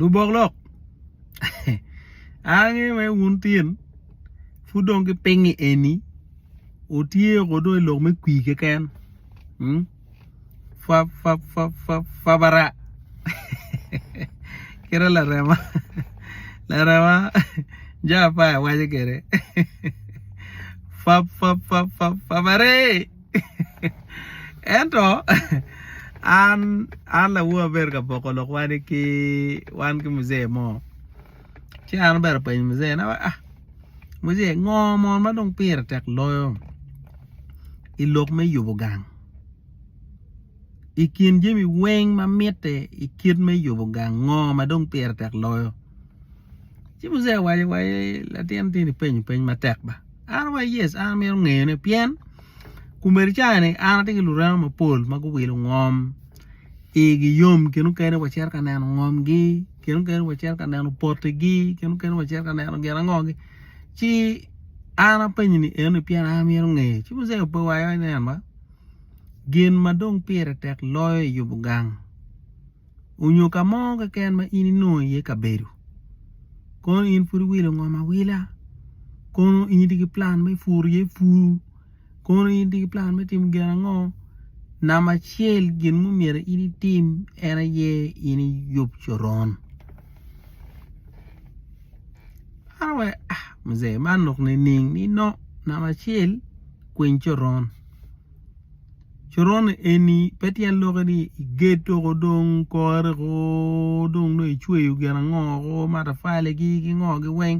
lu bok lok ange me wuntin fudong ke pengi eni otie godo lok me kwi ke ken fa bara kira la rema ja pa waje kere fa bare ento an la wo ber ka boko lo kwani ki wan ki mzee mo chi an ber pa mzee na mzee ngomo ma dong pir tek loyo ilok me yubo gang ikin jemi weng ma miete ikit me yubo gang ma dong pir tek loyo chi mzee waje la tien peny ma tek ba an wa yes an me ngene ne pien kumer chane an ti luran ma pol ma ko wilo ngom igi yom kenu kene wa cher kana ngom gi kenu kene wa cher kana porte gi kenu kene wa cher kana gera ngogi chi ana penyini ene pian a mier nge chi mo se po wa ya ne ma gin madong pire tek loy yubugang unyo ka mo ka ken ma ini no ye ka beru kon in furu wilo ngoma wila kon in digi plan me furu ye furu kon in digi plan me tim gera ngo nama chiel gin mu miere ini tim era ye ini yub choron awe mze manok ne ning ni no nama chiel kwen choron eni petian logani geto godong kore godong no ichwe yu gena ngo go mata fale gi ngo gi weng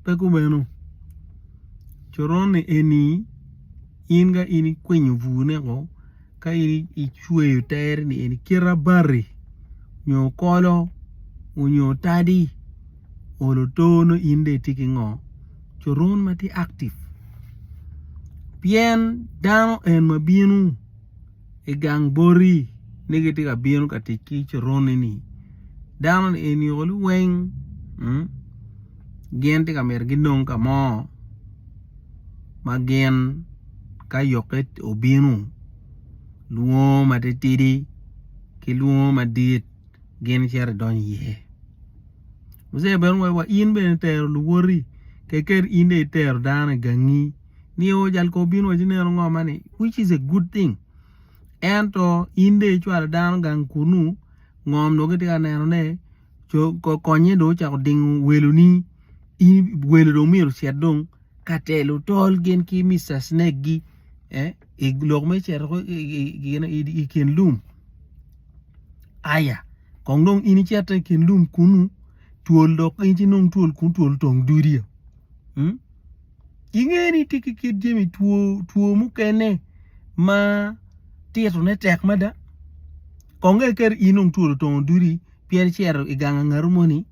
pe ku beno choron eni inga ini kwen vune go ka ichwe yu ter ni eni kira bari nyo kolo unyo tadi olo tono inde tiki ngo choron mati active pien dano en mabinu e gang bori negeti ka binu ka tiki choron ni dano en yolu weng gen tika mer ginong ka mo ma gen ka yoket obinu luo matetidi ki luo madit gen cher don ye muse ben wa in ben ter luori keker inde ter dana gangi ni o jal ko bin wa jine ngo mani which is a good thing ento inde chwal dana gang kunu ngom no geti aneno ne ko konye do cha ding welu ni welu do mir sedong katelo tol gen ki Mr. Snake gi iglok me cher ko gena iken lum aya kongdong ini chata ken lum kunu tuol dok inchi nong tuol kun tuol tong duria ingeni tiki kid jemi tuo mukene ma tieto ne tek mada konge ker inong tuol tong duri pier chero iganga ngarumoni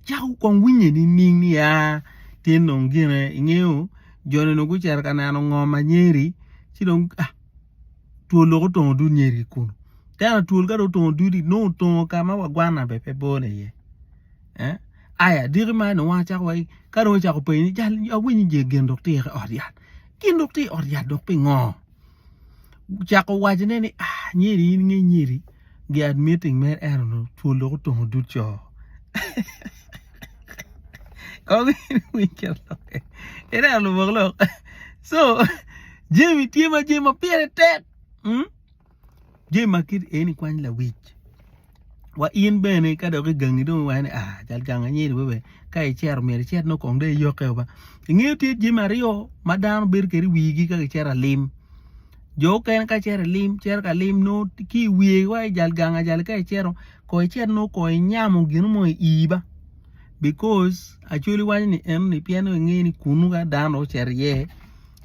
chau kong winye ni ning ni ya tin nong gene ingeo jone no gucher kana no ngoma nyeri sidong tuol lo tong du nyeri kun kana tuol ka do tong duri no tong kama wagwana bepe bone ye aya diri ma no wacha wai karo cha ko pe ni jal awini je gen dokti oriat kin dokti oriat dok pe ngo cha ko waje ne ni nyeri ge admitting mer erno tulo ko to du cho ko wi ke lo era lo boglo so jemi tiema pere tek jema kid eni kwan la wich wa in bene ka do gangi do wa ni jal ganga nyiri bebe kai cher mer cher no kong de yo ke ba ngi ti ji mario madan ber keri wigi ka cher lim jo ken ka cher ka lim no ki wi wa jal ganga jal kai cher ko cher no ko nyamo gin mo iba because actually wa ni em ni piano ngi ni kunu ga dan o cher ye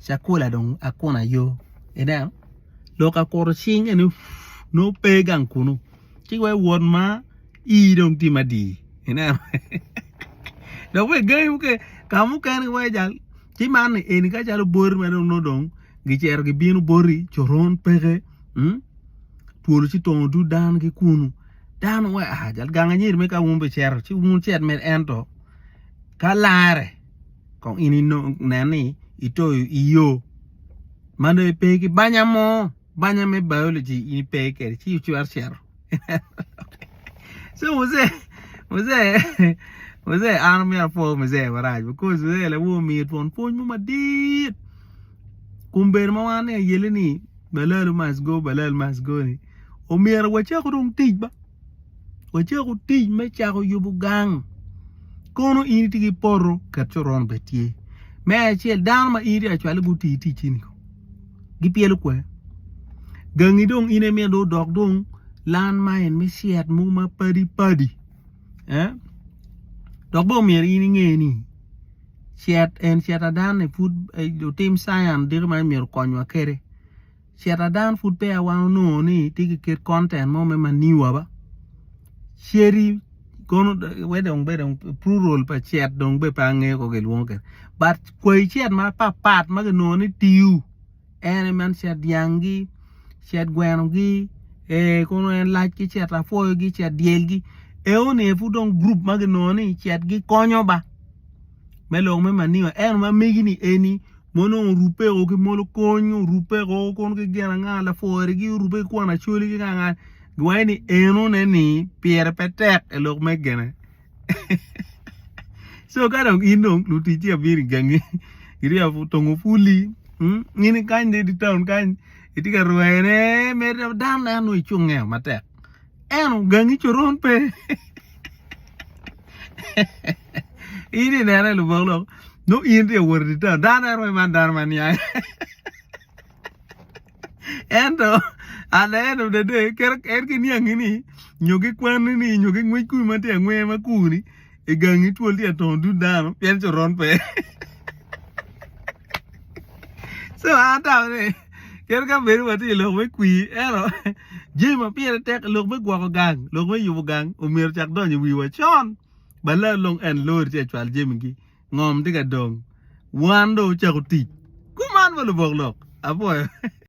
chakula dong akona yo eda lo ka kor sing enu no pegang kunu chi we won ma I dong ti madi ina do we gay ke kamu kan we jal chi man en ka jalo bor me no dong gi cher gi binu bori choron pege tuolo chi ton du dan gi kunu dan we jal ganga nyir me ka wumbe cher chi wun cher me ento ka lare kon ini no nani ito iyo mano pege banya me biology ini pege chi chuar cher so mzee army for mzee waraj because mzee la wo mi ton pon ma dit kumber ma wane yele ni balal must go ni o mier wacha ko dum tijba wacha ko tij me cha ko yubu gang kono ini tigi porro kat choron betie me chiel dan ma iri achwal guti ti chini ko gi piel ko gangi dong ine me do dog dong lan main me siat mu ma padi dog bo mier ini ngeni siat en siat adan e food do team science dir ma mier konwa kere siat adan food pe awan no ni tigi ker content mo me maniwa ba sheri kono wedong bedong plural pa chat dong be pa nge ko gel wonker but koi chat ma pa pat ma no ni tiu en man chat yangi chat gwengi kono en like ki chat afo gi chat dielgi one fu dong group ma no ni chat gi konyo ba melo me maniwa en ma megi ni eni mono rupe o ki molo konyo rupe ko kono ke gena ngala fo gi rupe ko na chuli gi ngala Gwaini eno neni pierre petek elok megene. So kadang inong luti chia biri gangi. Iri afu tongo fuli. Ngini kanye di town kanye. Itika ruene mere dan na anu ichunge matek. Eno gangi choron pe. Ini nere lubang lok. No inri awar di town. Dan na ruene mandar mania. Ento at the end of the day ker ni angini nyoge kwani ni nyoge ngwe ku mate ngwe makuni e gangi twoli atondu dano pen choron pe so ata ne ker ka beru ati lo we kui ero jema pia tek lo be gwa ko gang lo be yu gang o mer chak do ni wi wa chon bala long en lor che chwal jemgi ngom diga dong wando chakoti kuman wala boglok apo